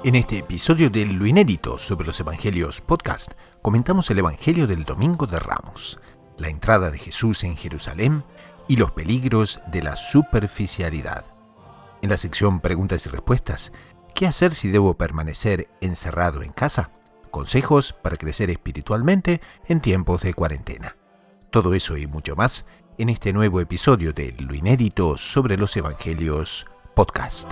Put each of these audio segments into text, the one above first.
En este episodio de Lo Inédito sobre los Evangelios Podcast, comentamos el Evangelio del Domingo de Ramos, la entrada de Jesús en Jerusalén y los peligros de la superficialidad. En la sección Preguntas y Respuestas, ¿qué hacer si debo permanecer encerrado en casa? Consejos para crecer espiritualmente en tiempos de cuarentena. Todo eso y mucho más en este nuevo episodio de Lo Inédito sobre los Evangelios Podcast.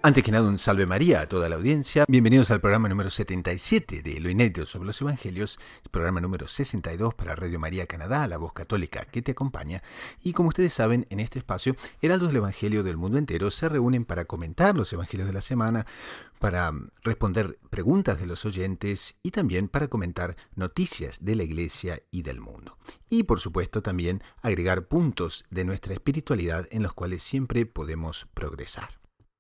Antes que nada, un salve María a toda la audiencia. Bienvenidos al programa número 77 de Lo Inédito sobre los Evangelios, programa número 62 para Radio María Canadá, la voz católica que te acompaña. Y como ustedes saben, en este espacio, heraldos del Evangelio del mundo entero se reúnen para comentar los Evangelios de la semana, para responder preguntas de los oyentes y también para comentar noticias de la Iglesia y del mundo. Y por supuesto también agregar puntos de nuestra espiritualidad en los cuales siempre podemos progresar.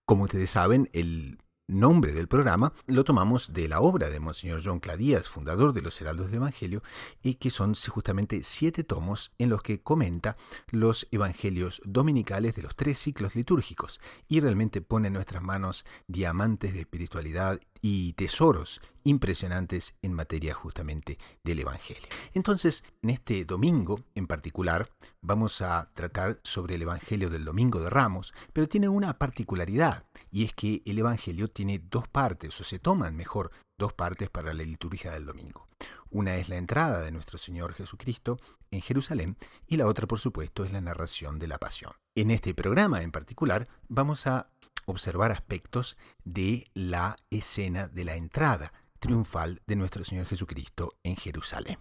Como ustedes saben, el nombre del programa lo tomamos de la obra de Monseñor John Cladías, fundador de los Heraldos del Evangelio, y que son justamente 7 tomos en los que comenta los evangelios dominicales de los 3 ciclos litúrgicos y realmente pone en nuestras manos diamantes de espiritualidad y tesoros impresionantes en materia justamente del Evangelio. Entonces, en este domingo en particular, vamos a tratar sobre el Evangelio del Domingo de Ramos, pero tiene una particularidad, y es que el Evangelio tiene 2 partes, o se toman mejor 2 partes para la liturgia del domingo. Una es la entrada de nuestro Señor Jesucristo en Jerusalén, y la otra, por supuesto, es la narración de la pasión. En este programa en particular, vamos a observar aspectos de la escena de la entrada triunfal de nuestro Señor Jesucristo en Jerusalén.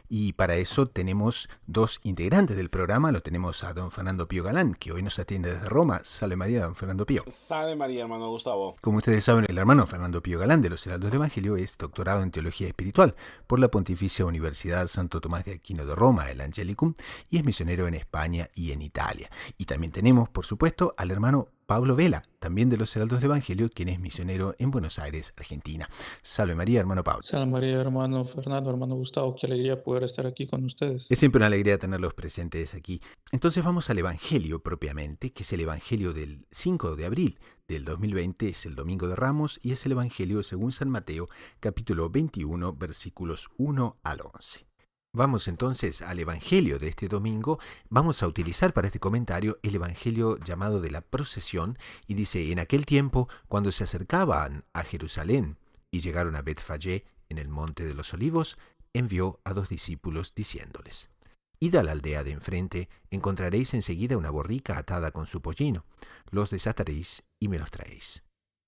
Y para eso tenemos 2 integrantes del programa. Lo tenemos a don Fernando Pío Galán, que hoy nos atiende desde Roma. Salve María, don Fernando Pío. Salve María, hermano Gustavo. Como ustedes saben, el hermano Fernando Pío Galán de los Heraldos del Evangelio es doctorado en Teología Espiritual por la Pontificia Universidad Santo Tomás de Aquino de Roma, el Angelicum, y es misionero en España y en Italia. Y también tenemos, por supuesto, al hermano Pablo Vela, también de los Heraldos del Evangelio, quien es misionero en Buenos Aires, Argentina. Salve María, hermano Pablo. Salve María, hermano Fernando, hermano Gustavo. Qué alegría poder estar aquí con ustedes. Es siempre una alegría tenerlos presentes aquí. Entonces vamos al Evangelio propiamente, que es el Evangelio del 5 de abril del 2020, es el Domingo de Ramos, y es el Evangelio según San Mateo, capítulo 21, versículos 1 al 11. Vamos entonces al Evangelio de este domingo. Vamos a utilizar para este comentario el Evangelio llamado de la procesión, y dice: en aquel tiempo, cuando se acercaban a Jerusalén y llegaron a Betfagé en el monte de los olivos, envió a 2 discípulos diciéndoles: id a la aldea de enfrente, encontraréis enseguida una borrica atada con su pollino, los desataréis y me los traéis.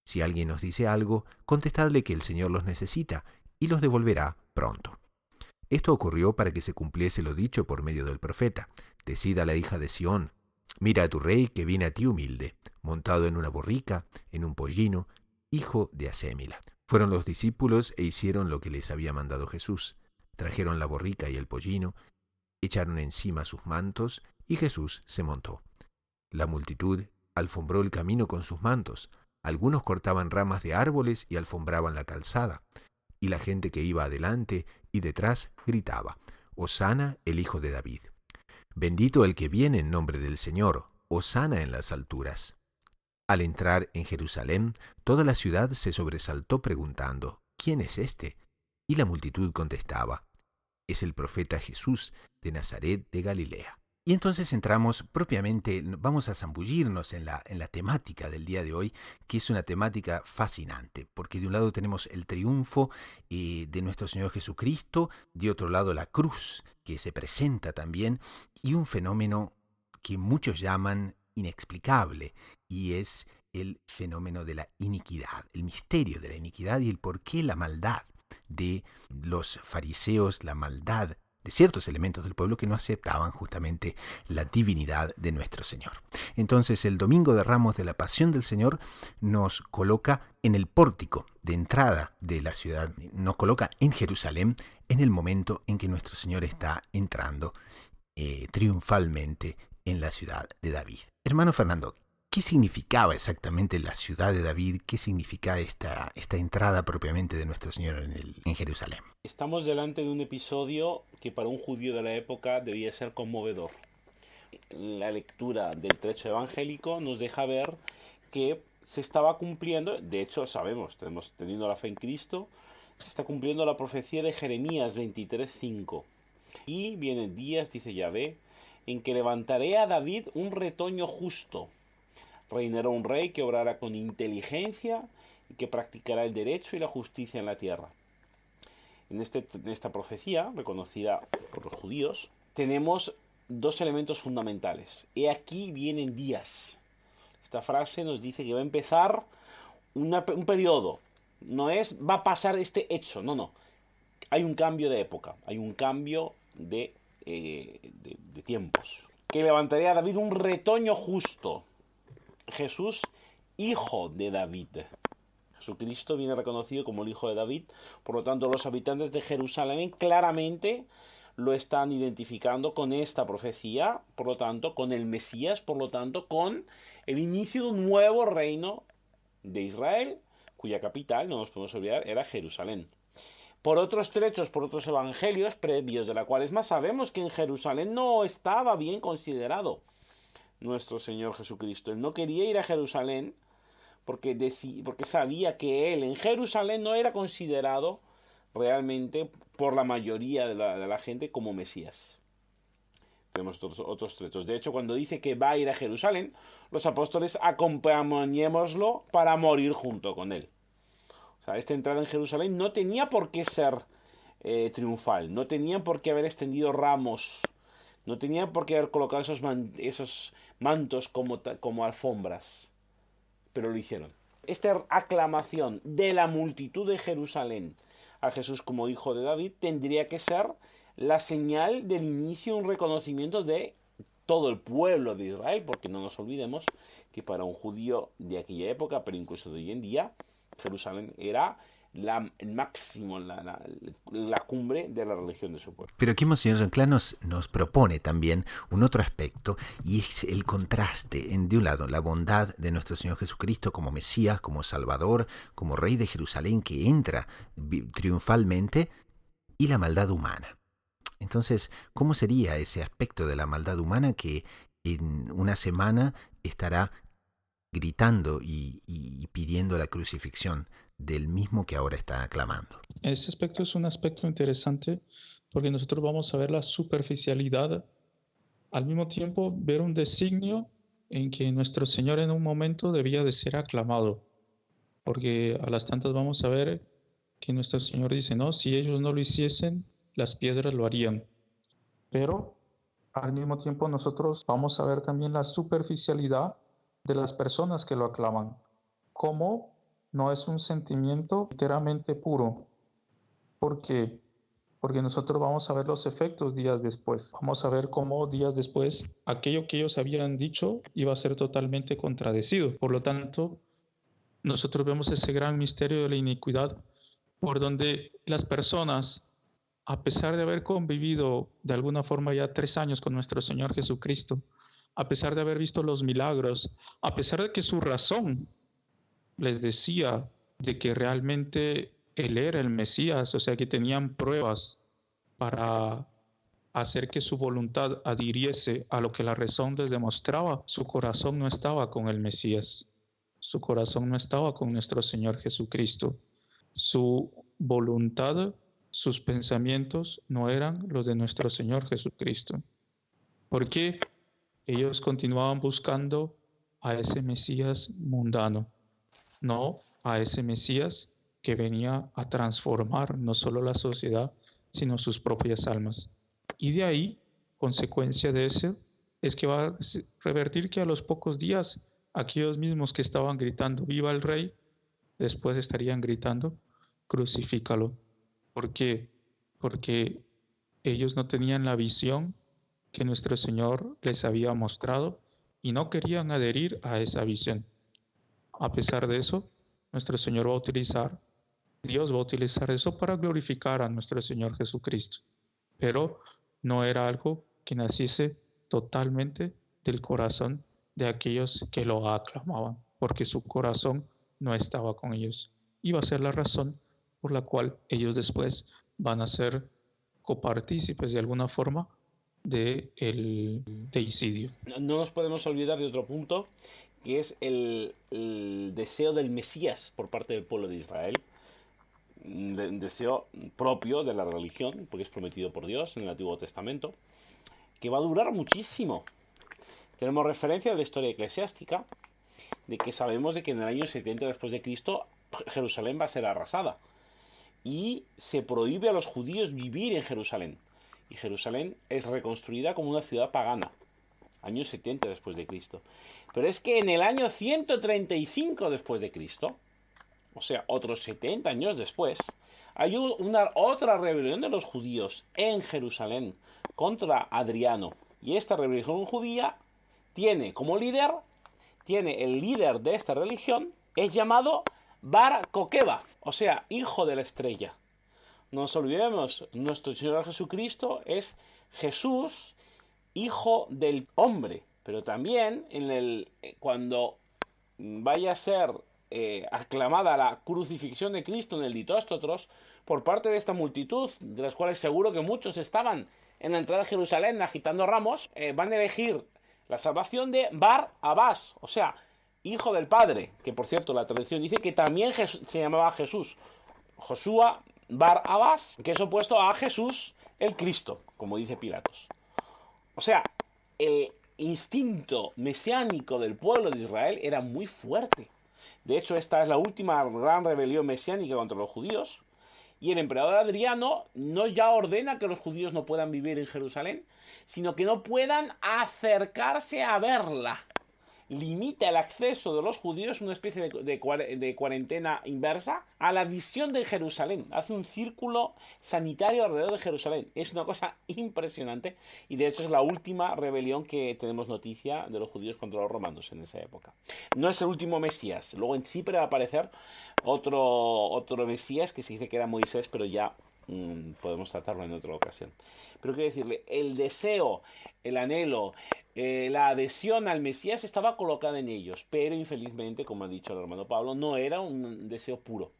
Si alguien os dice algo, contestadle que el Señor los necesita y los devolverá pronto. Esto ocurrió para que se cumpliese lo dicho por medio del profeta: decid a la hija de Sión, mira a tu rey que viene a ti humilde, montado en una borrica, en un pollino, hijo de Asémila. Fueron los discípulos e hicieron lo que les había mandado Jesús. Trajeron la borrica y el pollino, echaron encima sus mantos, y Jesús se montó. La multitud alfombró el camino con sus mantos. Algunos cortaban ramas de árboles y alfombraban la calzada. Y la gente que iba adelante y detrás gritaba: Hosana, el Hijo de David. Bendito el que viene en nombre del Señor, Hosana en las alturas. Al entrar en Jerusalén, toda la ciudad se sobresaltó preguntando: ¿quién es este? Y la multitud contestaba: es el profeta Jesús de Nazaret de Galilea. Y entonces entramos propiamente, vamos a zambullirnos en la temática del día de hoy, que es una temática fascinante, porque de un lado tenemos el triunfo de nuestro Señor Jesucristo, de otro lado la cruz, que se presenta también, y un fenómeno que muchos llaman inexplicable, y es el fenómeno de la iniquidad, el misterio de la iniquidad y el por qué la maldad de los fariseos, la maldad de ciertos elementos del pueblo que no aceptaban justamente la divinidad de nuestro Señor. Entonces el Domingo de Ramos de la Pasión del Señor nos coloca en el pórtico de entrada de la ciudad, nos coloca en Jerusalén en el momento en que nuestro Señor está entrando triunfalmente en la ciudad de David. Hermano Fernando, ¿qué significaba exactamente la ciudad de David? ¿Qué significa esta entrada propiamente de nuestro Señor en Jerusalén? Estamos delante de un episodio que para un judío de la época debía ser conmovedor. La lectura del trecho evangélico nos deja ver que se estaba cumpliendo, de hecho sabemos, teniendo la fe en Cristo, se está cumpliendo la profecía de Jeremías 23:5. Y vienen días, dice Yahvé, en que levantaré a David un retoño justo. Reinará un rey que obrará con inteligencia y que practicará el derecho y la justicia en la tierra. En esta profecía, reconocida por los judíos, tenemos dos elementos fundamentales. He aquí vienen días. Esta frase nos dice que va a empezar un periodo. No es va a pasar este hecho, no. Hay un cambio de época, hay un cambio de tiempos. Que levantaré a David un retoño justo. Jesús, hijo de David. Jesucristo viene reconocido como el hijo de David, por lo tanto los habitantes de Jerusalén claramente lo están identificando con esta profecía, por lo tanto con el Mesías, por lo tanto con el inicio de un nuevo reino de Israel, cuya capital, no nos podemos olvidar, era Jerusalén. Por otros trechos, por otros evangelios previos de la Cuaresma, sabemos que en Jerusalén no estaba bien considerado nuestro Señor Jesucristo. Él no quería ir a Jerusalén porque sabía que él en Jerusalén no era considerado realmente por la mayoría de la gente como Mesías. Tenemos otros trechos. De hecho, cuando dice que va a ir a Jerusalén, los apóstoles acompañémoslo para morir junto con él. O sea, esta entrada en Jerusalén no tenía por qué ser triunfal, no tenían por qué haber extendido ramos, no tenían por qué haber colocado esos mantos como alfombras, pero lo hicieron. Esta aclamación de la multitud de Jerusalén a Jesús como hijo de David tendría que ser la señal del inicio, un reconocimiento de todo el pueblo de Israel, porque no nos olvidemos que para un judío de aquella época, pero incluso de hoy en día, Jerusalén era el máximo, la cumbre de la religión de su pueblo. Pero aquí Monseñor Jean-Claude nos propone también un otro aspecto, y es el contraste de un lado, la bondad de nuestro Señor Jesucristo como Mesías, como Salvador, como Rey de Jerusalén que entra triunfalmente, y la maldad humana. Entonces, ¿cómo sería ese aspecto de la maldad humana que en una semana estará gritando y pidiendo la crucifixión del mismo que ahora está aclamando? Ese aspecto es un aspecto interesante porque nosotros vamos a ver la superficialidad, al mismo tiempo ver un designio en que nuestro Señor en un momento debía de ser aclamado, porque a las tantas vamos a ver que nuestro Señor dice, no, si ellos no lo hiciesen, las piedras lo harían. Pero al mismo tiempo nosotros vamos a ver también la superficialidad de las personas que lo aclaman, como no es un sentimiento enteramente puro. ¿Por qué? Porque nosotros vamos a ver los efectos días después. Vamos a ver cómo días después aquello que ellos habían dicho iba a ser totalmente contradecido. Por lo tanto, nosotros vemos ese gran misterio de la iniquidad, por donde las personas, a pesar de haber convivido de alguna forma ya 3 años con nuestro Señor Jesucristo, a pesar de haber visto los milagros, a pesar de que su razón les decía de que realmente Él era el Mesías, o sea que tenían pruebas para hacer que su voluntad adhiriese a lo que la razón les demostraba, su corazón no estaba con el Mesías, su corazón no estaba con nuestro Señor Jesucristo. Su voluntad, sus pensamientos no eran los de nuestro Señor Jesucristo. ¿Por qué? Ellos continuaban buscando a ese Mesías mundano, no a ese Mesías que venía a transformar no solo la sociedad, sino sus propias almas. Y de ahí, consecuencia de eso, es que va a revertir que a los pocos días, aquellos mismos que estaban gritando, ¡viva el Rey!, después estarían gritando, ¡crucifícalo! ¿Por qué? Porque ellos no tenían la visión que nuestro Señor les había mostrado y no querían adherir a esa visión. A pesar de eso, nuestro Señor Dios va a utilizar eso para glorificar a nuestro Señor Jesucristo. Pero no era algo que naciese totalmente del corazón de aquellos que lo aclamaban, porque su corazón no estaba con ellos. Y va a ser la razón por la cual ellos después van a ser copartícipes de alguna forma del deicidio. No nos podemos olvidar de otro punto, que es el deseo del Mesías por parte del pueblo de Israel. Un deseo propio de la religión, porque es prometido por Dios en el Antiguo Testamento, que va a durar muchísimo. Tenemos referencia de la historia eclesiástica, de que sabemos de que en el año 70 después de Cristo Jerusalén va a ser arrasada. Y se prohíbe a los judíos vivir en Jerusalén. Y Jerusalén es reconstruida como una ciudad pagana. Año 70 después de Cristo. Pero es que en el año 135 después de Cristo, o sea, otros 70 años después, hay otra rebelión de los judíos en Jerusalén contra Adriano. Y esta rebelión judía tiene el líder de esta religión, es llamado Bar Kokeba, o sea, hijo de la estrella. No nos olvidemos, nuestro Señor Jesucristo es Jesús, hijo del hombre. Pero también cuando vaya a ser aclamada la crucifixión de Cristo en el Litóstotros por parte de esta multitud, de las cuales seguro que muchos estaban en la entrada de Jerusalén agitando ramos, van a elegir la salvación de Bar Abás, o sea, hijo del Padre, que por cierto la tradición dice que también se llamaba Jesús, Josué Bar Abás, que es opuesto a Jesús el Cristo, como dice Pilatos. O sea, el instinto mesiánico del pueblo de Israel era muy fuerte. De hecho, esta es la última gran rebelión mesiánica contra los judíos. Y el emperador Adriano no ya ordena que los judíos no puedan vivir en Jerusalén, sino que no puedan acercarse a verla. Limita el acceso de los judíos, una especie de cuarentena inversa, a la visión de Jerusalén. Hace un círculo sanitario alrededor de Jerusalén. Es una cosa impresionante y de hecho es la última rebelión que tenemos noticia de los judíos contra los romanos en esa época. No es el último Mesías. Luego en Chipre va a aparecer otro Mesías que se dice que era Moisés, pero ya podemos tratarlo en otra ocasión. Pero quiero decirle, el deseo, el anhelo, la adhesión al Mesías estaba colocada en ellos, pero infelizmente, como ha dicho el hermano Pablo, no era un deseo puro.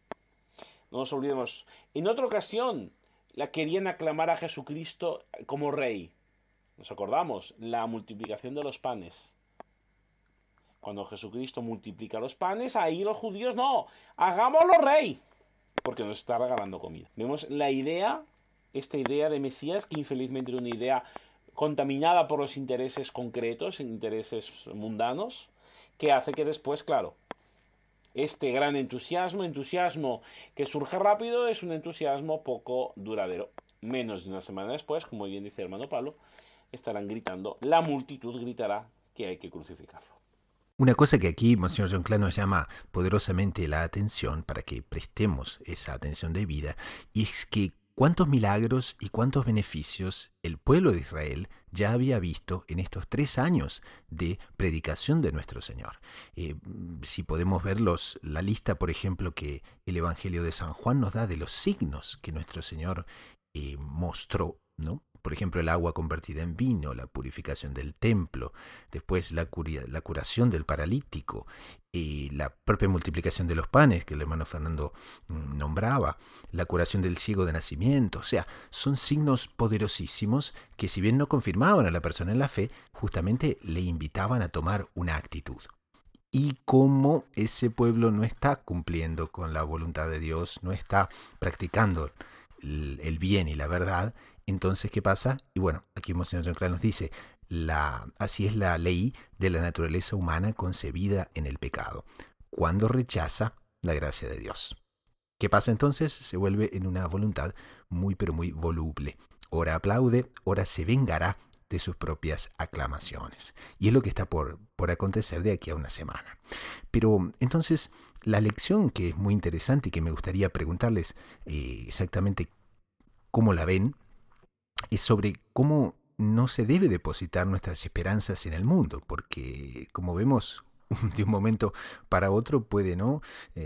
No nos olvidemos, en otra ocasión la querían aclamar a Jesucristo como rey. Nos acordamos, la multiplicación de los panes. Cuando Jesucristo multiplica los panes, ahí los judíos no, hagámoslo rey, porque nos está regalando comida. Vemos esta idea de Mesías, que infelizmente era una idea contaminada por los intereses concretos, intereses mundanos, que hace que después, claro, este gran entusiasmo que surge rápido, es un entusiasmo poco duradero. Menos de una semana después, como bien dice el hermano Pablo, estarán gritando, la multitud gritará que hay que crucificarlo. Una cosa que aquí Monseñor John Clark nos llama poderosamente la atención para que prestemos esa atención debida, y es que cuántos milagros y cuántos beneficios el pueblo de Israel ya había visto en estos 3 años de predicación de nuestro Señor. Si podemos ver la lista, por ejemplo, que el Evangelio de San Juan nos da de los signos que nuestro Señor mostró, ¿no? Por ejemplo, el agua convertida en vino, la purificación del templo, después la curación del paralítico, la propia multiplicación de los panes que el hermano Fernando nombraba, la curación del ciego de nacimiento. O sea, son signos poderosísimos que, si bien no confirmaban a la persona en la fe, justamente le invitaban a tomar una actitud. Y como ese pueblo no está cumpliendo con la voluntad de Dios, no está practicando el bien y la verdad, entonces, ¿qué pasa? Y bueno, aquí Monseñor John Clark nos dice, así es la ley de la naturaleza humana concebida en el pecado, cuando rechaza la gracia de Dios. ¿Qué pasa entonces? Se vuelve en una voluntad muy pero muy voluble. Ora aplaude, ora se vengará de sus propias aclamaciones. Y es lo que está por acontecer de aquí a una semana. Pero entonces, la lección que es muy interesante y que me gustaría preguntarles exactamente cómo la ven, es sobre cómo no se debe depositar nuestras esperanzas en el mundo, porque como vemos, de un momento para otro puede no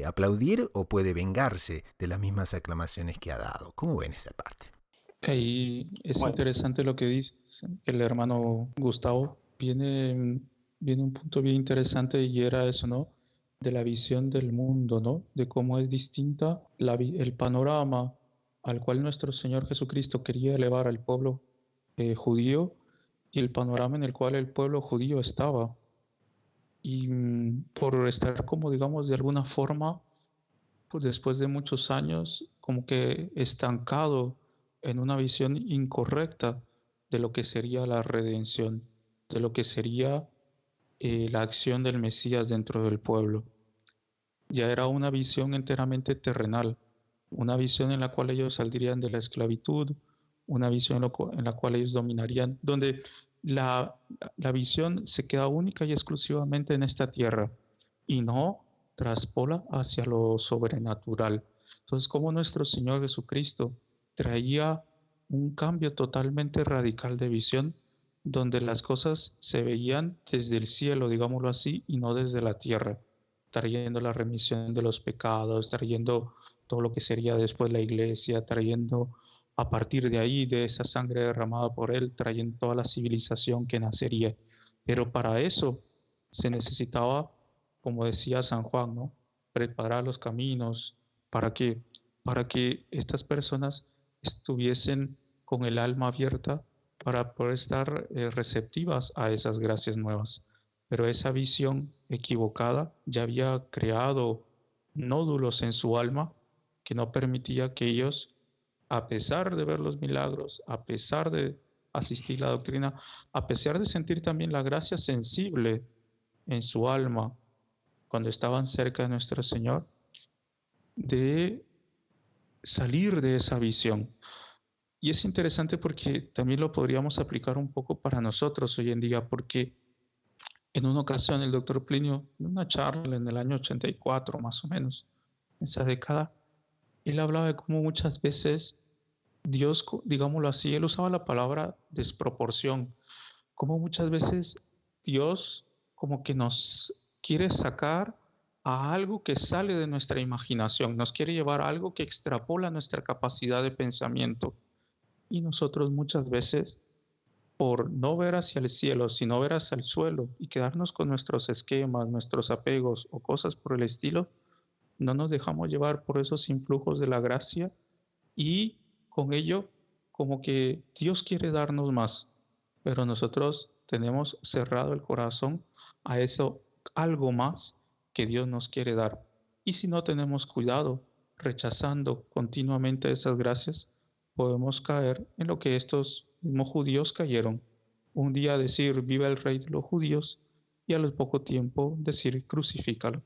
aplaudir o puede vengarse de las mismas aclamaciones que ha dado. ¿Cómo ven esa parte? Y es Bueno, interesante lo que dice el hermano Gustavo, viene, viene un punto bien interesante y era eso, ¿no? De la visión del mundo, ¿no? De cómo es distinta el panorama al cual nuestro Señor Jesucristo quería elevar al pueblo judío y el panorama en el cual el pueblo judío estaba. Y por estar como, digamos, de alguna forma, pues después de muchos años, como que estancado en una visión incorrecta de lo que sería la redención, de lo que sería la acción del Mesías dentro del pueblo. Ya era una visión enteramente terrenal, una visión en la cual ellos saldrían de la esclavitud, una visión en la cual ellos dominarían, donde la, la visión se queda única y exclusivamente en esta tierra y no traspola hacia lo sobrenatural. Entonces, como nuestro Señor Jesucristo traía un cambio totalmente radical de visión, donde las cosas se veían desde el cielo, digámoslo así, y no desde la tierra, trayendo la remisión de los pecados, trayendo todo lo que sería después la iglesia, trayendo a partir de ahí, de esa sangre derramada por él, trayendo toda la civilización que nacería. Pero para eso se necesitaba, como decía San Juan, ¿no? Preparar los caminos para que, para que estas personas estuviesen con el alma abierta para poder estar receptivas a esas gracias nuevas. Pero esa visión equivocada ya había creado nódulos en su alma que no permitía que ellos, a pesar de ver los milagros, a pesar de asistir a la doctrina, a pesar de sentir también la gracia sensible en su alma cuando estaban cerca de nuestro Señor, de salir de esa visión. Y es interesante porque también lo podríamos aplicar un poco para nosotros hoy en día, porque en una ocasión el doctor Plinio, en una charla en el año 84 más o menos, en esa década, él hablaba de cómo muchas veces Dios, digámoslo así, él usaba la palabra desproporción, como muchas veces Dios como que nos quiere sacar a algo que sale de nuestra imaginación, nos quiere llevar a algo que extrapola nuestra capacidad de pensamiento. Y nosotros muchas veces, por no ver hacia el cielo, sino ver hacia el suelo y quedarnos con nuestros esquemas, nuestros apegos o cosas por el estilo, no nos dejamos llevar por esos influjos de la gracia y con ello como que Dios quiere darnos más, pero nosotros tenemos cerrado el corazón a eso algo más que Dios nos quiere dar. Y si no tenemos cuidado, rechazando continuamente esas gracias, podemos caer en lo que estos mismos judíos cayeron. Un día decir viva el rey de los judíos y al poco tiempo decir crucifícalo.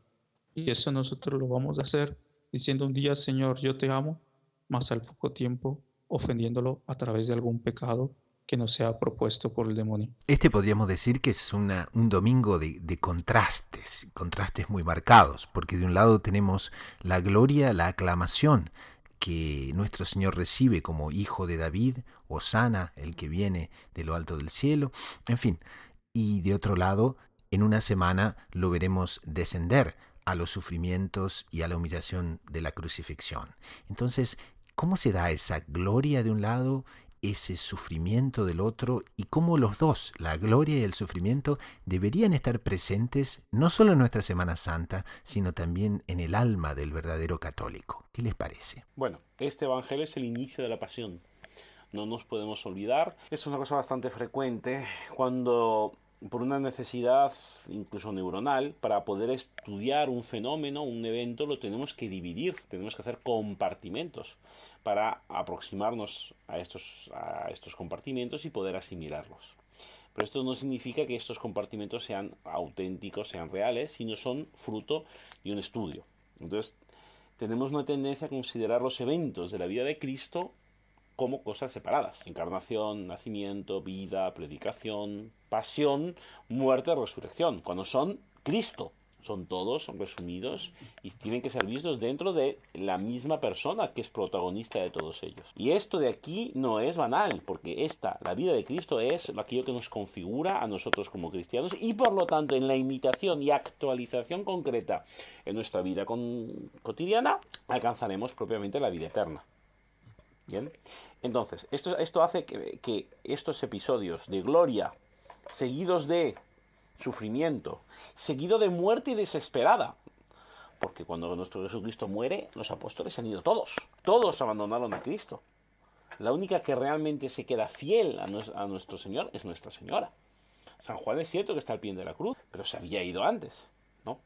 Y eso nosotros lo vamos a hacer diciendo un día Señor yo te amo, mas al poco tiempo ofendiéndolo a través de algún pecado que nos sea propuesto por el demonio. Este podríamos decir que es un domingo de contrastes, contrastes muy marcados, porque de un lado tenemos la gloria, la aclamación que nuestro Señor recibe como hijo de David, Hosana, el que viene de lo alto del cielo, en fin, y de otro lado, en una semana lo veremos descender a los sufrimientos y a la humillación de la crucifixión. Entonces, ¿cómo se da esa gloria de un lado, ese sufrimiento del otro, y cómo los dos, la gloria y el sufrimiento, deberían estar presentes no solo en nuestra Semana Santa, sino también en el alma del verdadero católico? ¿Qué les parece? Bueno, este evangelio es el inicio de la pasión. No nos podemos olvidar. Es una cosa bastante frecuente cuando, por una necesidad incluso neuronal, para poder estudiar un fenómeno, un evento, lo tenemos que dividir, tenemos que hacer compartimentos para aproximarnos a estos compartimentos y poder asimilarlos. Pero esto no significa que estos compartimentos sean auténticos, sean reales, sino son fruto de un estudio. Entonces, tenemos una tendencia a considerar los eventos de la vida de Cristo como cosas separadas. Encarnación, nacimiento, vida, predicación, pasión, muerte, resurrección. Cuando son Cristo. Son todos, son resumidos y tienen que ser vistos dentro de la misma persona que es protagonista de todos ellos. Y esto de aquí no es banal, porque la vida de Cristo es aquello que nos configura a nosotros como cristianos y por lo tanto en la imitación y actualización concreta en nuestra vida cotidiana alcanzaremos propiamente la vida eterna. ¿Bien? Entonces, esto hace que estos episodios de gloria seguidos de sufrimiento, seguido de muerte desesperada. Porque cuando nuestro Jesucristo muere, los apóstoles han ido todos. Todos abandonaron a Cristo. La única que realmente se queda fiel a nuestro Señor es Nuestra Señora. San Juan es cierto que está al pie de la cruz, pero se había ido antes, ¿no?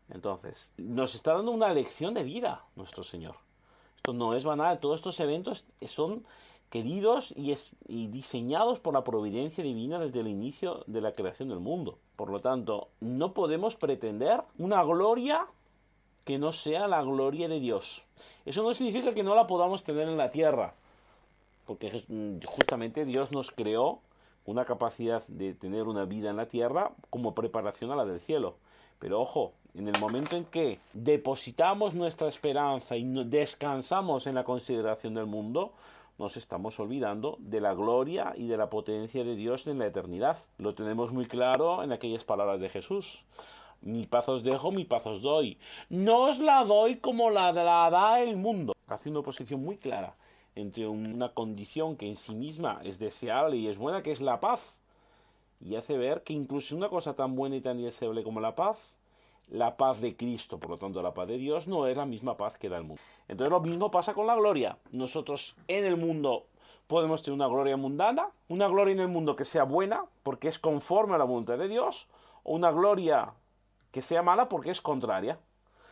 Entonces, nos está dando una lección de vida nuestro Señor. Esto no es banal. Todos estos eventos son queridos y diseñados por la providencia divina desde el inicio de la creación del mundo. Por lo tanto, no podemos pretender una gloria que no sea la gloria de Dios. Eso no significa que no la podamos tener en la tierra, porque justamente Dios nos creó una capacidad de tener una vida en la tierra como preparación a la del cielo. Pero ojo, en el momento en que depositamos nuestra esperanza y descansamos en la consideración del mundo, nos estamos olvidando de la gloria y de la potencia de Dios en la eternidad. Lo tenemos muy claro en aquellas palabras de Jesús. Mi paz os dejo, mi paz os doy. No os la doy como la da el mundo. Hace una oposición muy clara entre una condición que en sí misma es deseable y es buena, que es la paz. Y hace ver que incluso una cosa tan buena y tan deseable como la paz de Cristo, por lo tanto la paz de Dios, no es la misma paz que da el mundo. Entonces lo mismo pasa con la gloria. Nosotros en el mundo podemos tener una gloria mundana, una gloria en el mundo que sea buena, porque es conforme a la voluntad de Dios, o una gloria que sea mala porque es contraria.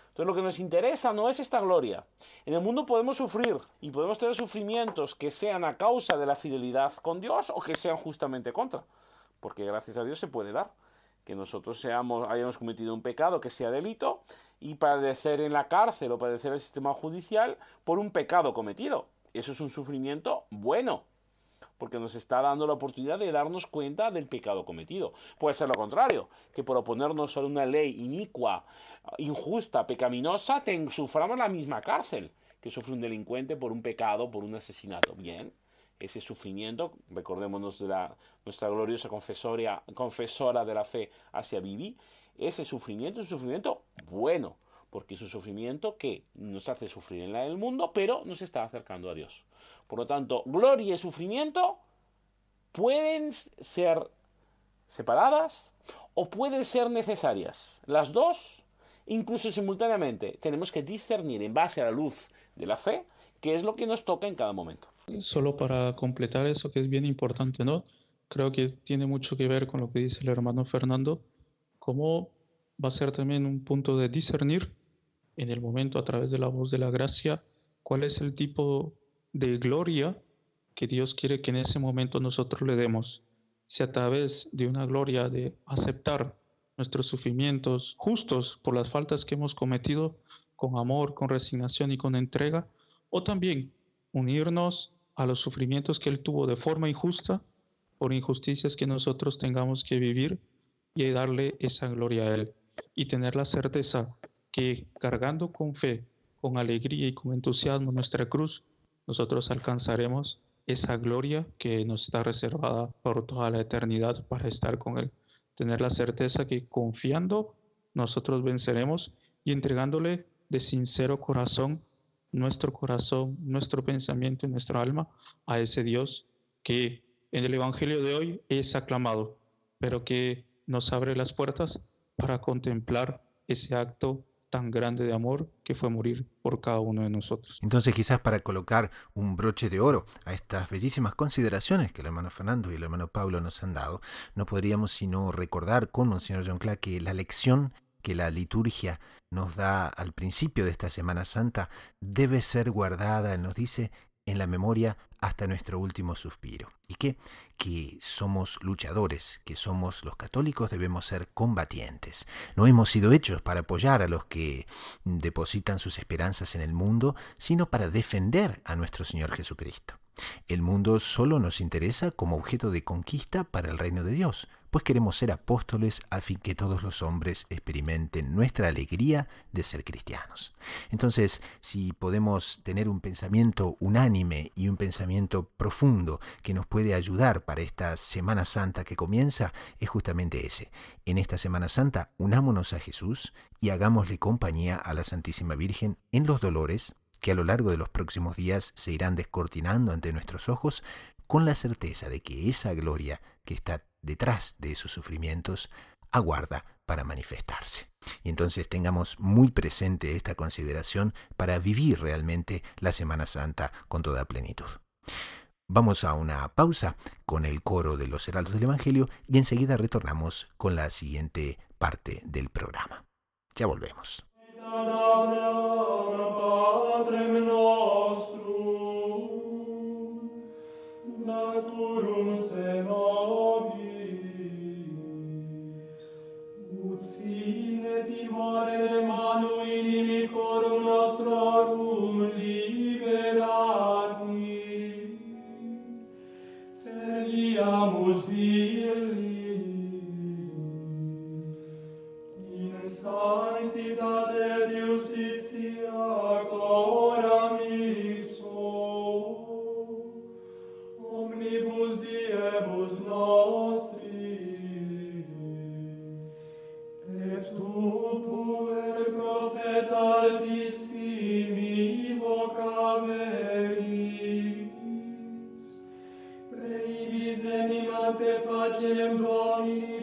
Entonces lo que nos interesa no es esta gloria. En el mundo podemos sufrir y podemos tener sufrimientos que sean a causa de la fidelidad con Dios o que sean justamente contra. Porque gracias a Dios se puede dar que nosotros hayamos cometido un pecado que sea delito y padecer en la cárcel o padecer en el sistema judicial por un pecado cometido. Eso es un sufrimiento bueno, porque nos está dando la oportunidad de darnos cuenta del pecado cometido. Puede ser lo contrario, que por oponernos a una ley inicua, injusta, pecaminosa, suframos la misma cárcel que sufre un delincuente por un pecado, por un asesinato. Bien, ese sufrimiento, recordémonos de nuestra gloriosa confesora de la fe hacia Bibi, ese sufrimiento es un sufrimiento bueno, porque es un sufrimiento que nos hace sufrir en la del mundo, pero nos está acercando a Dios. Por lo tanto, gloria y sufrimiento pueden ser separadas o pueden ser necesarias. Las dos, incluso simultáneamente, tenemos que discernir en base a la luz de la fe qué es lo que nos toca en cada momento. Solo para completar eso que es bien importante, ¿no? Creo que tiene mucho que ver con lo que dice el hermano Fernando, cómo va a ser también un punto de discernir en el momento a través de la voz de la gracia cuál es el tipo de gloria que Dios quiere que en ese momento nosotros le demos. Si a través de una gloria de aceptar nuestros sufrimientos justos por las faltas que hemos cometido, con amor, con resignación y con entrega, o también unirnos a los sufrimientos que Él tuvo de forma injusta, por injusticias que nosotros tengamos que vivir, y darle esa gloria a Él. Y tener la certeza que cargando con fe, con alegría y con entusiasmo nuestra cruz, nosotros alcanzaremos esa gloria que nos está reservada por toda la eternidad para estar con Él. Tener la certeza que confiando nosotros venceremos y entregándole de sincero corazón, nuestro pensamiento y nuestra alma a ese Dios que en el Evangelio de hoy es aclamado, pero que nos abre las puertas para contemplar ese acto tan grande de amor que fue morir por cada uno de nosotros. Entonces, quizás para colocar un broche de oro a estas bellísimas consideraciones que el hermano Fernando y el hermano Pablo nos han dado, no podríamos sino recordar con Monseñor John Clark que la lección que la liturgia nos da al principio de esta Semana Santa debe ser guardada, él nos dice, en la memoria hasta nuestro último suspiro. ¿Y qué? Que somos luchadores, que somos los católicos, debemos ser combatientes. No hemos sido hechos para apoyar a los que depositan sus esperanzas en el mundo, sino para defender a nuestro Señor Jesucristo. El mundo solo nos interesa como objeto de conquista para el reino de Dios, pues queremos ser apóstoles al fin que todos los hombres experimenten nuestra alegría de ser cristianos. Entonces, si podemos tener un pensamiento unánime y un pensamiento profundo que nos puede ayudar para esta Semana Santa que comienza, es justamente ese. En esta Semana Santa, unámonos a Jesús y hagámosle compañía a la Santísima Virgen en los dolores que a lo largo de los próximos días se irán descortinando ante nuestros ojos, con la certeza de que esa gloria que está detrás de esos sufrimientos aguarda para manifestarse. Y entonces tengamos muy presente esta consideración para vivir realmente la Semana Santa con toda plenitud. Vamos a una pausa con el coro de los Heraldos del Evangelio y enseguida retornamos con la siguiente parte del programa. Ya volvemos. Benedicamus Domini.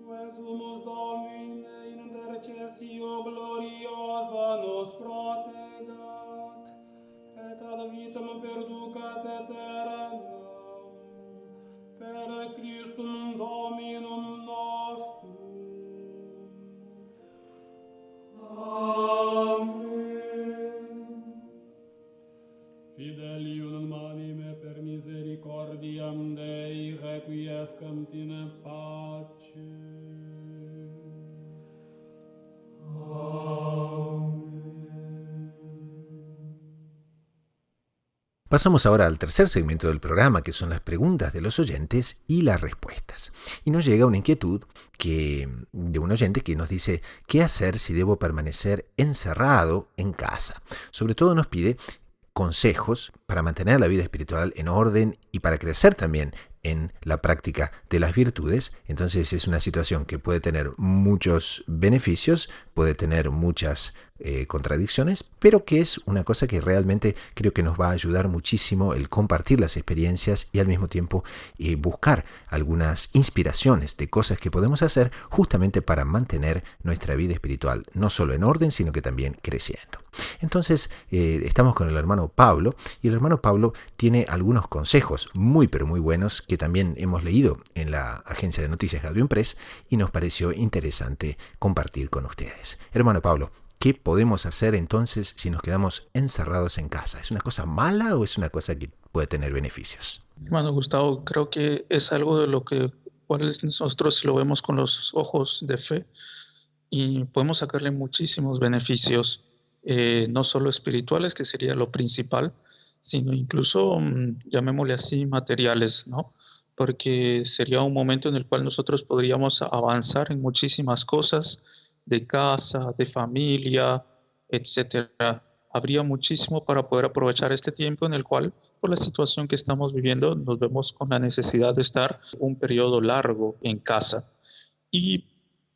Sumus Domine in intercessio gloriosa nos protegat, et ad vitam perducat aeternam, per Christum Dominum nostrum. Amen. Fidelium anime per misericordiam Dei requiescant in pace. Pasamos ahora al tercer segmento del programa, que son las preguntas de los oyentes y las respuestas. Y nos llega una inquietud de un oyente que nos dice qué hacer si debo permanecer encerrado en casa. Sobre todo nos pide consejos para mantener la vida espiritual en orden y para crecer también en la práctica de las virtudes. Entonces es una situación que puede tener muchos beneficios, puede tener muchas contradicciones, pero que es una cosa que realmente creo que nos va a ayudar muchísimo el compartir las experiencias y al mismo tiempo buscar algunas inspiraciones de cosas que podemos hacer justamente para mantener nuestra vida espiritual no solo en orden, sino que también creciendo. Entonces estamos con el hermano Pablo, y el hermano Pablo tiene algunos consejos muy pero muy buenos que también hemos leído en la agencia de noticias Gaudium Press y nos pareció interesante compartir con ustedes. Hermano Pablo, ¿qué podemos hacer entonces si nos quedamos encerrados en casa? ¿Es una cosa mala o es una cosa que puede tener beneficios? Hermano Gustavo, creo que es algo de lo que nosotros lo vemos con los ojos de fe y podemos sacarle muchísimos beneficios, no solo espirituales, que sería lo principal, sino incluso, llamémosle así, materiales, ¿no? Porque sería un momento en el cual nosotros podríamos avanzar en muchísimas cosas de casa, de familia, etcétera. Habría muchísimo para poder aprovechar este tiempo en el cual, por la situación que estamos viviendo, nos vemos con la necesidad de estar un periodo largo en casa. Y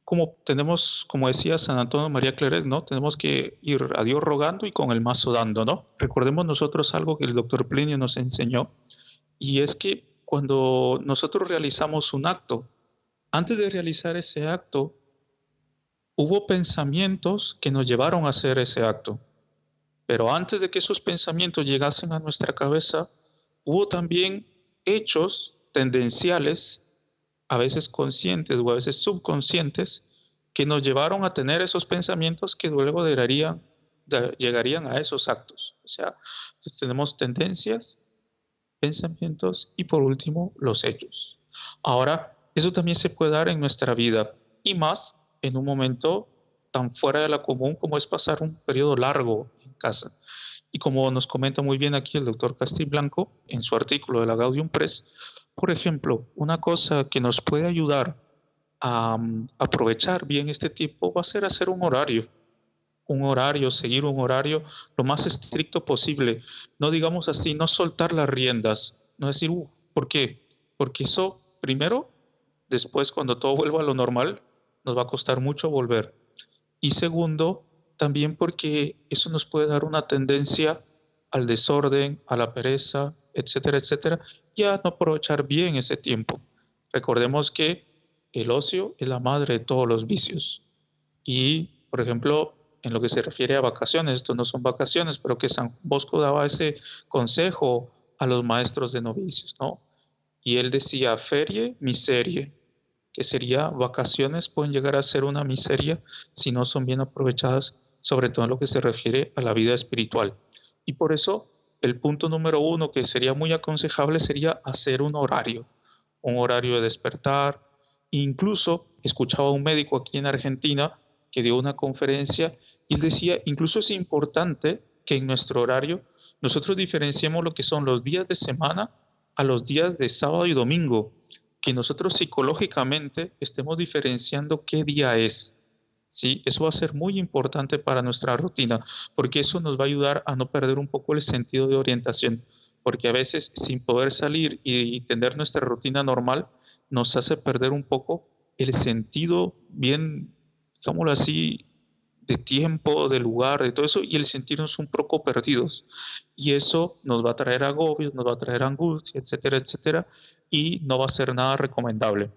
como tenemos, como decía San Antonio María Claret, ¿no? Tenemos que ir a Dios rogando y con el mazo dando, ¿no? Recordemos nosotros algo que el doctor Plinio nos enseñó, y es que cuando nosotros realizamos un acto, antes de realizar ese acto, hubo pensamientos que nos llevaron a hacer ese acto. Pero antes de que esos pensamientos llegasen a nuestra cabeza, hubo también hechos tendenciales, a veces conscientes o a veces subconscientes, que nos llevaron a tener esos pensamientos que luego llegarían a esos actos. O sea, entonces tenemos tendencias, pensamientos y por último los hechos. Ahora, eso también se puede dar en nuestra vida y más en un momento tan fuera de la común como es pasar un periodo largo en casa. Y como nos comenta muy bien aquí el doctor Castiblanco en su artículo de la Gaudium Press, por ejemplo, una cosa que nos puede ayudar a aprovechar bien este tiempo va a ser hacer un horario, seguir un horario lo más estricto posible. No digamos así, no soltar las riendas, no decir, ¿por qué? Porque eso, primero, después cuando todo vuelva a lo normal, nos va a costar mucho volver. Y segundo, también porque eso nos puede dar una tendencia al desorden, a la pereza, etcétera, etcétera, y a no aprovechar bien ese tiempo. Recordemos que el ocio es la madre de todos los vicios. Y, por ejemplo, en lo que se refiere a vacaciones, esto no son vacaciones, pero que San Bosco daba ese consejo a los maestros de novicios, ¿no? Y él decía, ferie, miserie, que sería vacaciones pueden llegar a ser una miseria si no son bien aprovechadas, sobre todo en lo que se refiere a la vida espiritual. Y por eso el punto número 1 que sería muy aconsejable sería hacer un horario de despertar. Incluso escuchaba a un médico aquí en Argentina que dio una conferencia y él decía, incluso es importante que en nuestro horario nosotros diferenciemos lo que son los días de semana a los días de sábado y domingo, que nosotros psicológicamente estemos diferenciando qué día es. ¿Sí? Eso va a ser muy importante para nuestra rutina, porque eso nos va a ayudar a no perder un poco el sentido de orientación, porque a veces sin poder salir y tener nuestra rutina normal, nos hace perder un poco el sentido bien, digámoslo así, de tiempo, de lugar, de todo eso, y el sentirnos un poco perdidos. Y eso nos va a traer agobios, nos va a traer angustia, etcétera, etcétera, y no va a ser nada recomendable.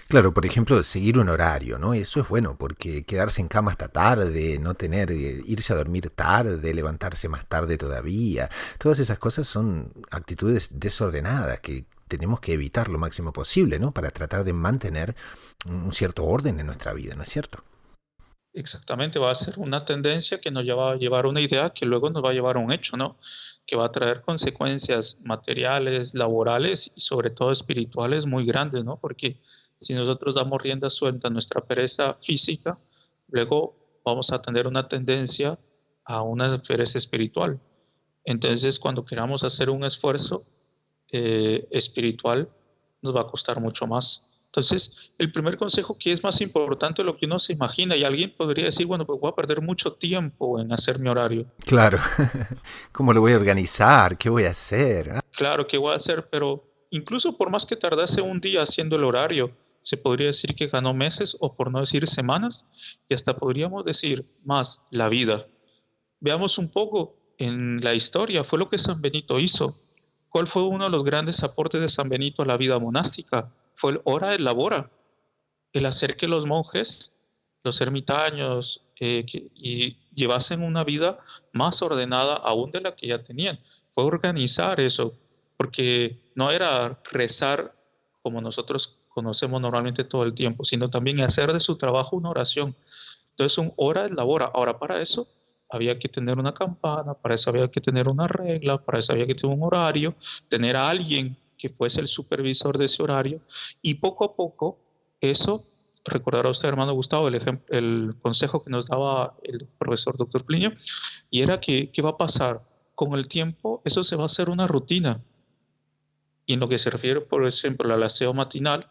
Claro, por ejemplo, seguir un horario, ¿no? Eso es bueno porque quedarse en cama hasta tarde, no tener, irse a dormir tarde, levantarse más tarde todavía, todas esas cosas son actitudes desordenadas que tenemos que evitar lo máximo posible, ¿no? Para tratar de mantener un cierto orden en nuestra vida, ¿no es cierto? Exactamente, va a ser una tendencia que nos va a llevar a una idea que luego nos va a llevar a un hecho, ¿no? Que va a traer consecuencias materiales, laborales y sobre todo espirituales muy grandes, ¿no? Porque si nosotros damos rienda suelta a nuestra pereza física, luego vamos a tener una tendencia a una pereza espiritual. Entonces, cuando queramos hacer un esfuerzo espiritual, nos va a costar mucho más. Entonces, el primer consejo que es más importante de lo que uno se imagina, y alguien podría decir, bueno, pues voy a perder mucho tiempo en hacer mi horario. Claro, ¿cómo lo voy a organizar? ¿Qué voy a hacer? Ah, Claro, ¿qué voy a hacer? Pero incluso por más que tardase un día haciendo el horario, se podría decir que ganó meses o por no decir semanas, y hasta podríamos decir más la vida. Veamos un poco en la historia, fue lo que San Benito hizo. ¿Cuál fue uno de los grandes aportes de San Benito a la vida monástica? Fue el ora et labora, el hacer que los monjes, los ermitaños, y llevasen una vida más ordenada aún de la que ya tenían. Fue organizar eso, porque no era rezar como nosotros conocemos normalmente todo el tiempo, sino también hacer de su trabajo una oración. Entonces, un hora es labora. Ahora, para eso había que tener una campana, para eso había que tener una regla, para eso había que tener un horario, tener a alguien que fuese el supervisor de ese horario, y poco a poco eso, recordará usted, hermano Gustavo, el consejo que nos daba el profesor doctor Plinio, y era que, ¿qué va a pasar? Con el tiempo eso se va a hacer una rutina, y en lo que se refiere, por ejemplo, al aseo matinal,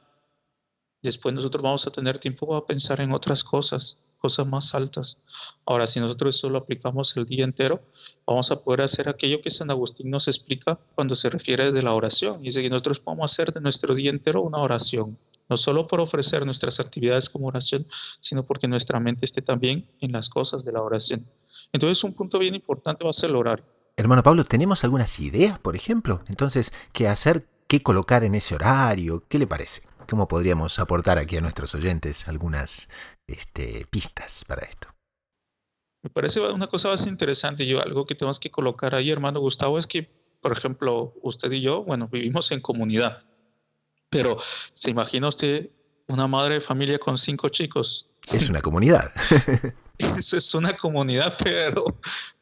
después nosotros vamos a tener tiempo para pensar en otras cosas, cosas más altas. Ahora, si nosotros eso lo aplicamos el día entero, vamos a poder hacer aquello que San Agustín nos explica cuando se refiere de la oración. Dice que nosotros podemos hacer de nuestro día entero una oración, no solo por ofrecer nuestras actividades como oración, sino porque nuestra mente esté también en las cosas de la oración. Entonces, un punto bien importante va a ser el horario. hermano Pablo, ¿tenemos algunas ideas, por ejemplo? Entonces, ¿qué hacer? ¿Qué colocar en ese horario? ¿Qué le parece? ¿Cómo podríamos aportar aquí a nuestros oyentes algunas pistas para esto? Me parece una cosa más interesante, yo algo que tenemos que colocar ahí, hermano Gustavo, es que, por ejemplo, usted y yo, bueno, vivimos en comunidad, pero ¿se imagina usted una madre de familia con 5 chicos? Es una comunidad. Eso es una comunidad, pero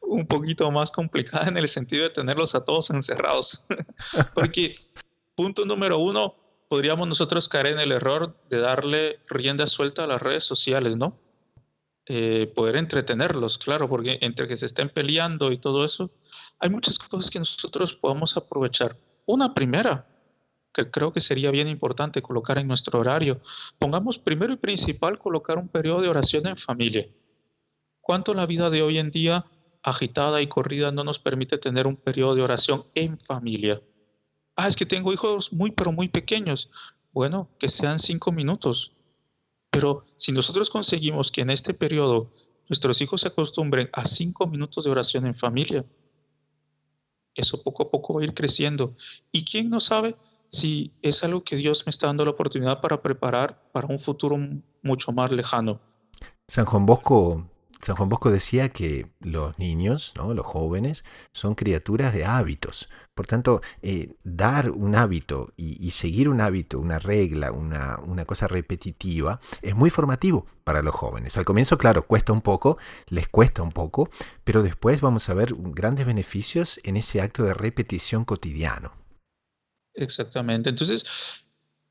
un poquito más complicada en el sentido de tenerlos a todos encerrados. Porque, punto número uno, podríamos nosotros caer en el error de darle rienda suelta a las redes sociales, ¿no? Poder entretenerlos, claro, porque entre que se estén peleando y todo eso, hay muchas cosas que nosotros podamos aprovechar. Una primera, que creo que sería bien importante colocar en nuestro horario, pongamos primero y principal colocar un periodo de oración en familia. ¿Cuánto la vida de hoy en día, agitada y corrida, no nos permite tener un periodo de oración en familia? Ah, es que tengo hijos muy, pero muy pequeños. Bueno, que sean 5 minutos. Pero si nosotros conseguimos que en este periodo nuestros hijos se acostumbren a 5 minutos de oración en familia, eso poco a poco va a ir creciendo. ¿Y quién no sabe si es algo que Dios me está dando la oportunidad para preparar para un futuro mucho más lejano? San Juan Bosco, San Juan Bosco decía que los niños, ¿no? Los jóvenes, son criaturas de hábitos. Por tanto, dar un hábito y seguir un hábito, una regla, una cosa repetitiva, es muy formativo para los jóvenes. Al comienzo, claro, cuesta un poco, les cuesta un poco, pero después vamos a ver grandes beneficios en ese acto de repetición cotidiano. Exactamente. Entonces,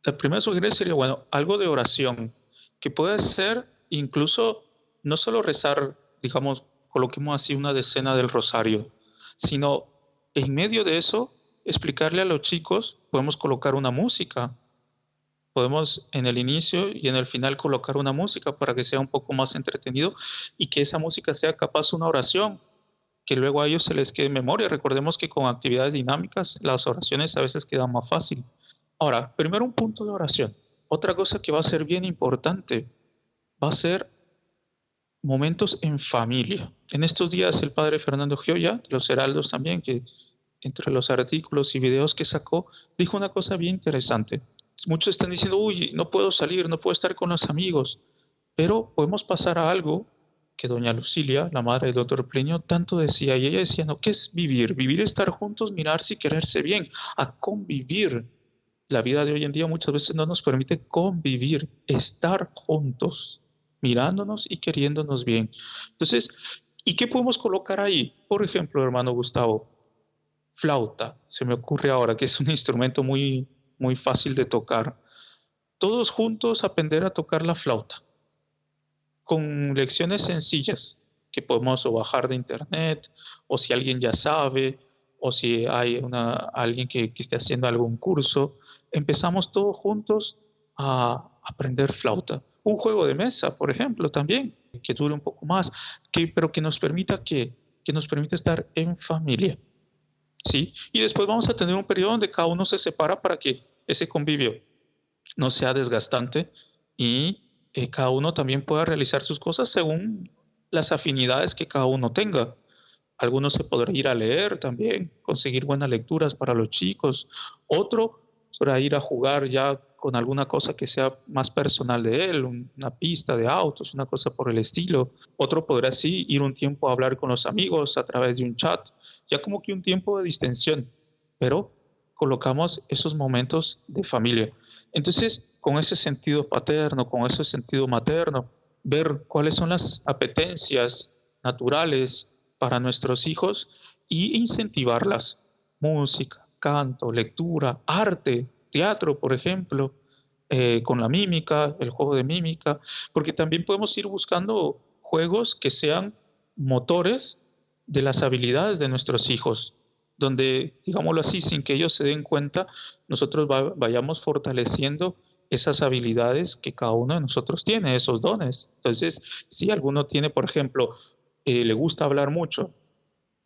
la primera sugerencia sería, bueno, algo de oración, que puede ser incluso no solo rezar, digamos, coloquemos así una decena del rosario, sino en medio de eso explicarle a los chicos, podemos colocar una música, podemos en el inicio y en el final colocar una música para que sea un poco más entretenido y que esa música sea capaz una oración, que luego a ellos se les quede en memoria. Recordemos que con actividades dinámicas las oraciones a veces quedan más fácil. Ahora, primero un punto de oración. Otra cosa que va a ser bien importante va a ser momentos en familia. En estos días el padre Fernando Gioia, de los Heraldos también, que entre los artículos y videos que sacó, dijo una cosa bien interesante. Muchos están diciendo, uy, no puedo salir, no puedo estar con los amigos, pero podemos pasar a algo que doña Lucilia, la madre del doctor Plinio, tanto decía, y ella decía, no, ¿qué es vivir? Vivir es estar juntos, mirarse y quererse bien, a convivir. La vida de hoy en día muchas veces no nos permite convivir, estar juntos, mirándonos y queriéndonos bien. Entonces, ¿y qué podemos colocar ahí? Por ejemplo, hermano Gustavo, flauta, se me ocurre ahora que es un instrumento muy fácil de tocar. Todos juntos aprender a tocar la flauta, con lecciones sencillas que podemos o bajar de internet, o si alguien ya sabe, o si hay alguien que esté haciendo algún curso, empezamos todos juntos a aprender flauta. Un juego de mesa, por ejemplo, también, que dure un poco más, pero que nos permita que nos permita estar en familia. ¿Sí? Y después vamos a tener un periodo donde cada uno se separa para que ese convivio no sea desgastante y cada uno también pueda realizar sus cosas según las afinidades que cada uno tenga. Algunos se podrá ir a leer también, conseguir buenas lecturas para los chicos. Otro podrá ir a jugar ya con alguna cosa que sea más personal de él, una pista de autos, una cosa por el estilo. Otro podrá sí ir un tiempo a hablar con los amigos a través de un chat, ya como que un tiempo de distensión, pero colocamos esos momentos de familia. Entonces, con ese sentido paterno, con ese sentido materno, ver cuáles son las apetencias naturales para nuestros hijos y incentivarlas. Música, canto, lectura, arte, teatro, por ejemplo, con la mímica, el juego de mímica, porque también podemos ir buscando juegos que sean motores de las habilidades de nuestros hijos, donde, digámoslo así, sin que ellos se den cuenta, nosotros vayamos fortaleciendo esas habilidades que cada uno de nosotros tiene, esos dones. Entonces, si alguno tiene, por ejemplo, le gusta hablar mucho,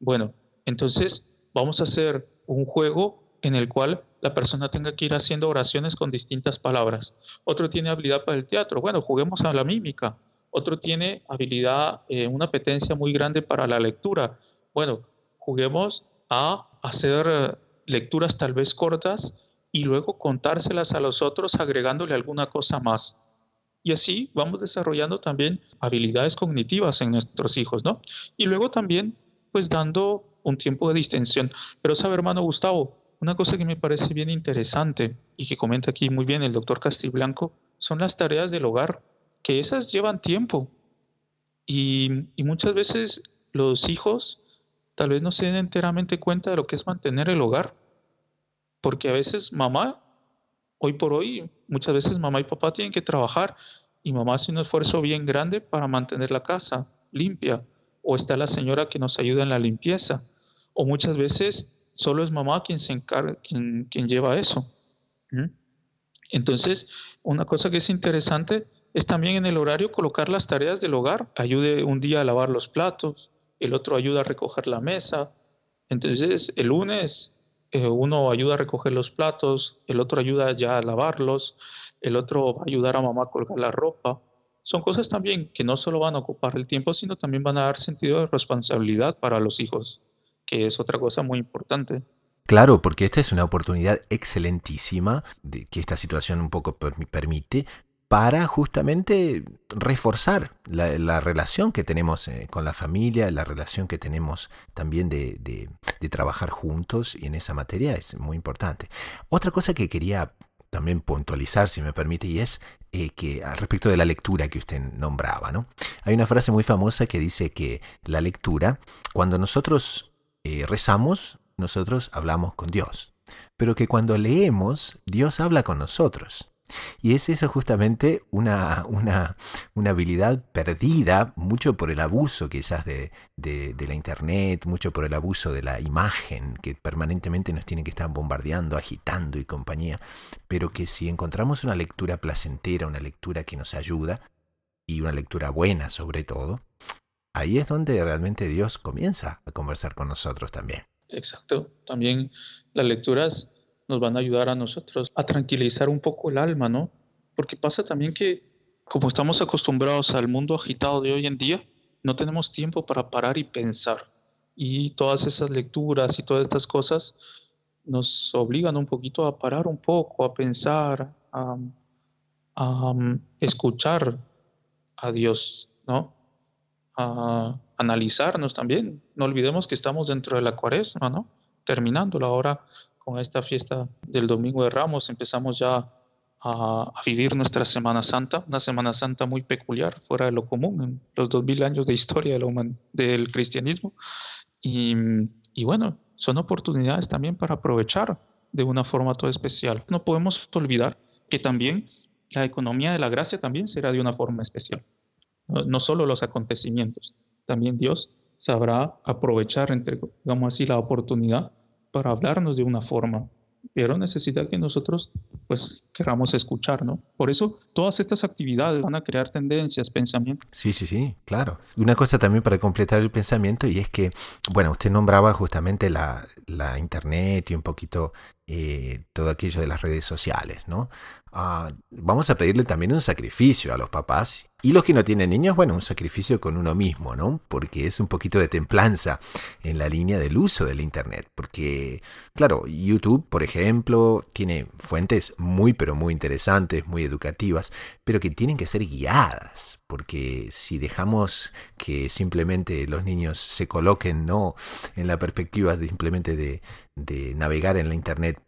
bueno, entonces vamos a hacer un juego en el cual la persona tenga que ir haciendo oraciones con distintas palabras. Otro tiene habilidad para el teatro, bueno, juguemos a la mímica. Otro tiene habilidad, una apetencia muy grande para la lectura. Bueno, juguemos a hacer lecturas tal vez cortas y luego contárselas a los otros agregándole alguna cosa más. Y así vamos desarrollando también habilidades cognitivas en nuestros hijos, ¿no? Y luego también, pues dando un tiempo de distensión. Pero sabe, hermano Gustavo, una cosa que me parece bien interesante y que comenta aquí muy bien el doctor Castiblanco, son las tareas del hogar, que esas llevan tiempo. Y muchas veces los hijos tal vez no se den enteramente cuenta de lo que es mantener el hogar, porque a veces mamá, hoy por hoy, muchas veces mamá y papá tienen que trabajar y mamá hace un esfuerzo bien grande para mantener la casa limpia, o está la señora que nos ayuda en la limpieza, o muchas veces solo es mamá quien se encarga, quien lleva eso. ¿Mm? Entonces, una cosa que es interesante es también en el horario colocar las tareas del hogar. Ayude un día a lavar los platos, el otro ayuda a recoger la mesa. Entonces, el lunes uno ayuda a recoger los platos, el otro ayuda ya a lavarlos, el otro va a ayudar a mamá a colgar la ropa. Son cosas también que no solo van a ocupar el tiempo, sino también van a dar sentido de responsabilidad para los hijos, que es otra cosa muy importante. Claro, porque esta es una oportunidad excelentísima de que esta situación un poco permite para justamente reforzar la relación que tenemos con la familia, la relación que tenemos también de trabajar juntos, y en esa materia es muy importante. Otra cosa que quería también puntualizar, si me permite, y es que al respecto de la lectura que usted nombraba, ¿no? Hay una frase muy famosa que dice que la lectura, cuando nosotros rezamos, nosotros hablamos con Dios, pero que cuando leemos, Dios habla con nosotros. Y es eso justamente una habilidad perdida, mucho por el abuso quizás de la internet, mucho por el abuso de la imagen, que permanentemente nos tienen que estar bombardeando, agitando y compañía, pero que si encontramos una lectura placentera, una lectura que nos ayuda, y una lectura buena sobre todo, ahí es donde realmente Dios comienza a conversar con nosotros también. Exacto. También las lecturas nos van a ayudar a nosotros a tranquilizar un poco el alma, ¿no? Porque pasa también que como estamos acostumbrados al mundo agitado de hoy en día, no tenemos tiempo para parar y pensar. Y todas esas lecturas y todas estas cosas nos obligan un poquito a parar un poco, a pensar, a, a escuchar a Dios, ¿no? A analizarnos también. No olvidemos que estamos dentro de la Cuaresma, ¿no? Terminándola ahora con esta fiesta del Domingo de Ramos, empezamos ya a vivir nuestra Semana Santa, una Semana Santa muy peculiar, fuera de lo común en los 2000 años de historia del cristianismo. Y, y bueno, son oportunidades también para aprovechar de una forma todo especial. No podemos olvidar que también la economía de la gracia también será de una forma especial. No solo los acontecimientos, también Dios sabrá aprovechar, digamos así, la oportunidad para hablarnos de una forma, pero necesita que nosotros pues queramos escuchar, ¿no? Por eso todas estas actividades van a crear tendencias, pensamientos. Sí, claro. Una cosa también para completar el pensamiento, y es que, bueno, usted nombraba justamente la internet y un poquito todo aquello de las redes sociales, ¿no? Vamos a pedirle también un sacrificio a los papás, y los que no tienen niños, bueno, un sacrificio con uno mismo, ¿no? Porque es un poquito de templanza en la línea del uso del internet, porque, claro, YouTube, por ejemplo, tiene fuentes muy, pero muy interesantes, muy educativas, pero que tienen que ser guiadas, porque si dejamos que simplemente los niños se coloquen, no en la perspectiva de simplemente de navegar en la internet,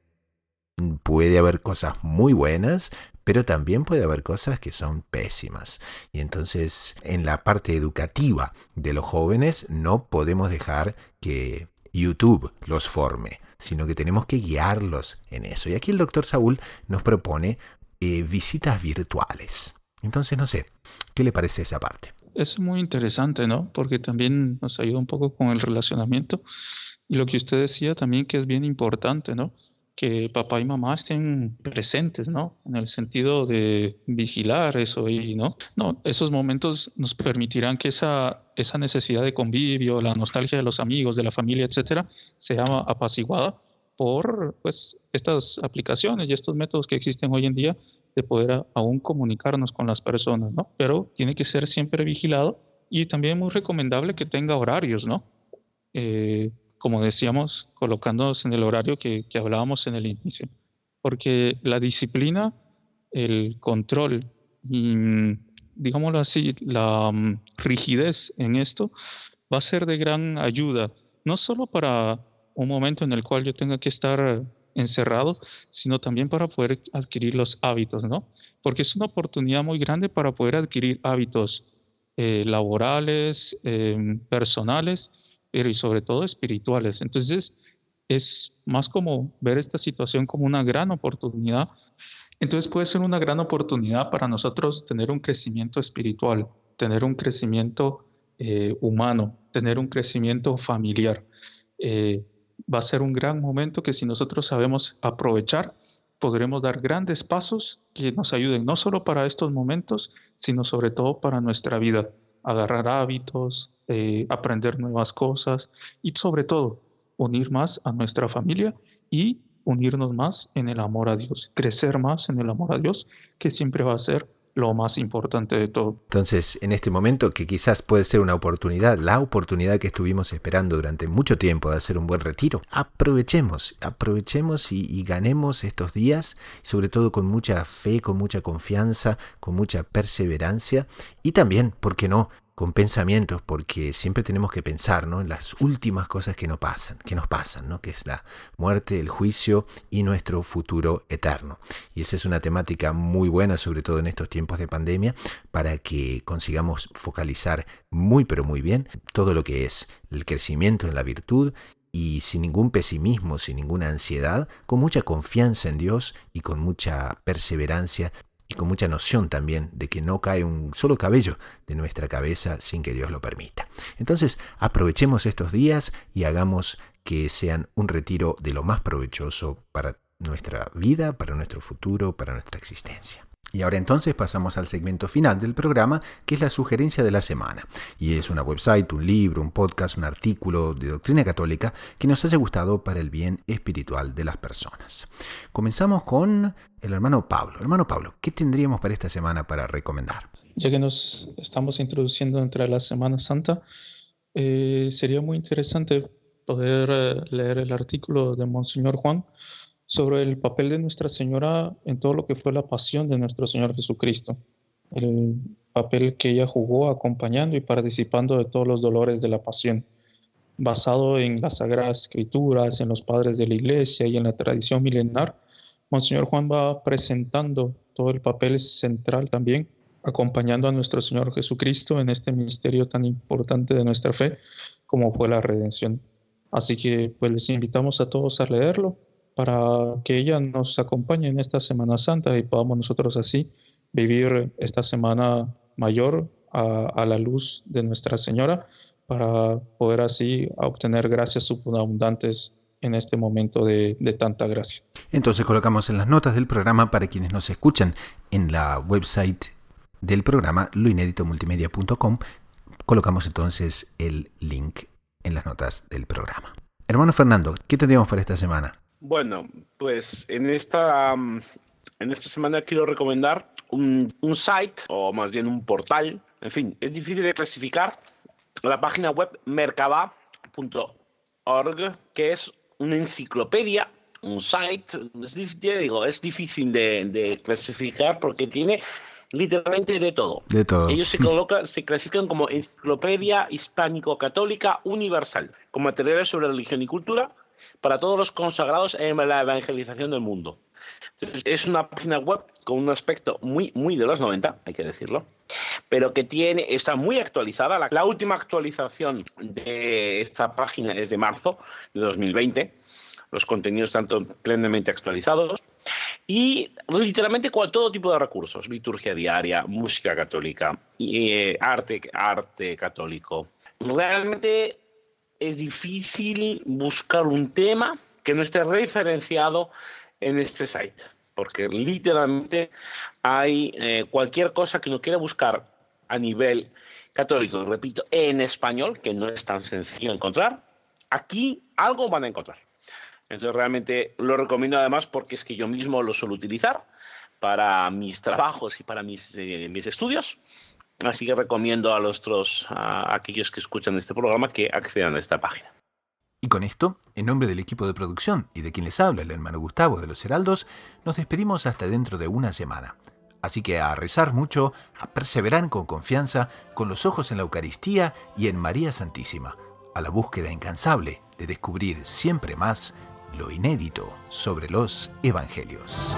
puede haber cosas muy buenas, pero también puede haber cosas que son pésimas. Y entonces, en la parte educativa de los jóvenes, no podemos dejar que YouTube los forme, sino que tenemos que guiarlos en eso. Y aquí el doctor Saúl nos propone visitas virtuales. Entonces, no sé, ¿qué le parece esa parte? Es muy interesante, ¿no? Porque también nos ayuda un poco con el relacionamiento y lo que usted decía también que es bien importante, ¿no? Que papá y mamá estén presentes, ¿no? En el sentido de vigilar eso y, ¿no? No, esos momentos nos permitirán que esa necesidad de convivio, la nostalgia de los amigos, de la familia, etcétera, sea apaciguada por, pues, estas aplicaciones y estos métodos que existen hoy en día de poder aún comunicarnos con las personas, ¿no? Pero tiene que ser siempre vigilado y también muy recomendable que tenga horarios, ¿no? Como decíamos, colocándonos en el horario que hablábamos en el inicio. Porque la disciplina, el control y, digámoslo así, la rigidez en esto va a ser de gran ayuda, no solo para un momento en el cual yo tenga que estar encerrado, sino también para poder adquirir los hábitos, ¿no? Porque es una oportunidad muy grande para poder adquirir hábitos laborales, personales, pero y sobre todo espirituales. Entonces, es más como ver esta situación como una gran oportunidad. Entonces puede ser una gran oportunidad para nosotros tener un crecimiento espiritual, tener un crecimiento humano, tener un crecimiento familiar. Eh, Va a ser un gran momento que si nosotros sabemos aprovechar, podremos dar grandes pasos que nos ayuden no solo para estos momentos, sino sobre todo para nuestra vida. Agarrar hábitos, aprender nuevas cosas y sobre todo unir más a nuestra familia y unirnos más en el amor a Dios, crecer más en el amor a Dios, que siempre va a ser lo más importante de todo. Entonces, en este momento que quizás puede ser una oportunidad, la oportunidad que estuvimos esperando durante mucho tiempo de hacer un buen retiro, aprovechemos y ganemos estos días, sobre todo con mucha fe, con mucha confianza, con mucha perseverancia y también, ¿por qué no?, con pensamientos, porque siempre tenemos que pensar, ¿no?, en las últimas cosas que nos pasan, ¿no?, que es la muerte, el juicio y nuestro futuro eterno. Y esa es una temática muy buena, sobre todo en estos tiempos de pandemia, para que consigamos focalizar muy pero muy bien todo lo que es el crecimiento en la virtud, y sin ningún pesimismo, sin ninguna ansiedad, con mucha confianza en Dios y con mucha perseverancia y con mucha noción también de que no cae un solo cabello de nuestra cabeza sin que Dios lo permita. Entonces, aprovechemos estos días y hagamos que sean un retiro de lo más provechoso para nuestra vida, para nuestro futuro, para nuestra existencia. Y ahora entonces pasamos al segmento final del programa, que es la sugerencia de la semana. Y es una website, un libro, un podcast, un artículo de doctrina católica que nos haya gustado para el bien espiritual de las personas. Comenzamos con el hermano Pablo. Hermano Pablo, ¿qué tendríamos para esta semana para recomendar? Ya que nos estamos introduciendo entre la Semana Santa, sería muy interesante poder leer el artículo de Monseñor Juan sobre el papel de Nuestra Señora en todo lo que fue la pasión de nuestro Señor Jesucristo, el papel que ella jugó acompañando y participando de todos los dolores de la pasión, basado en las Sagradas Escrituras, en los padres de la Iglesia y en la tradición milenar. Monseñor Juan va presentando todo el papel central también, acompañando a nuestro Señor Jesucristo en este misterio tan importante de nuestra fe como fue la redención. Así que pues les invitamos a todos a leerlo para que ella nos acompañe en esta Semana Santa y podamos nosotros así vivir esta Semana Mayor a la luz de Nuestra Señora, para poder así obtener gracias superabundantes en este momento de tanta gracia. Entonces colocamos en las notas del programa, para quienes nos escuchan en la website del programa, loineditomultimedia.com, colocamos entonces el link en las notas del programa. Hermano Fernando, ¿qué tendríamos para esta semana? Bueno, pues en esta semana quiero recomendar un site, o más bien un portal. En fin, es difícil de clasificar. La página web merkabah.org, que es una enciclopedia, un site. Es difícil de clasificar porque tiene literalmente de todo. De todo. Ellos se clasifican como enciclopedia hispánico-católica universal, con materiales sobre religión y cultura para todos los consagrados en la evangelización del mundo. Entonces, es una página web con un aspecto muy de los 90, hay que decirlo, pero que está muy actualizada. La última actualización de esta página es de marzo de 2020. Los contenidos están plenamente actualizados. Y literalmente todo tipo de recursos: liturgia diaria, música católica, arte católico. Realmente es difícil buscar un tema que no esté referenciado en este site, porque literalmente hay cualquier cosa que uno quiera buscar a nivel católico, repito, en español, que no es tan sencillo encontrar. Aquí algo van a encontrar. Entonces realmente lo recomiendo, además porque es que yo mismo lo suelo utilizar para mis trabajos y para mis estudios. Así que recomiendo a aquellos que escuchan este programa que accedan a esta página. Y con esto, en nombre del equipo de producción y de quien les habla, el hermano Gustavo de los Heraldos, nos despedimos hasta dentro de una semana. Así que a rezar mucho, a perseverar con confianza, con los ojos en la Eucaristía y en María Santísima, a la búsqueda incansable de descubrir siempre más lo inédito sobre los Evangelios.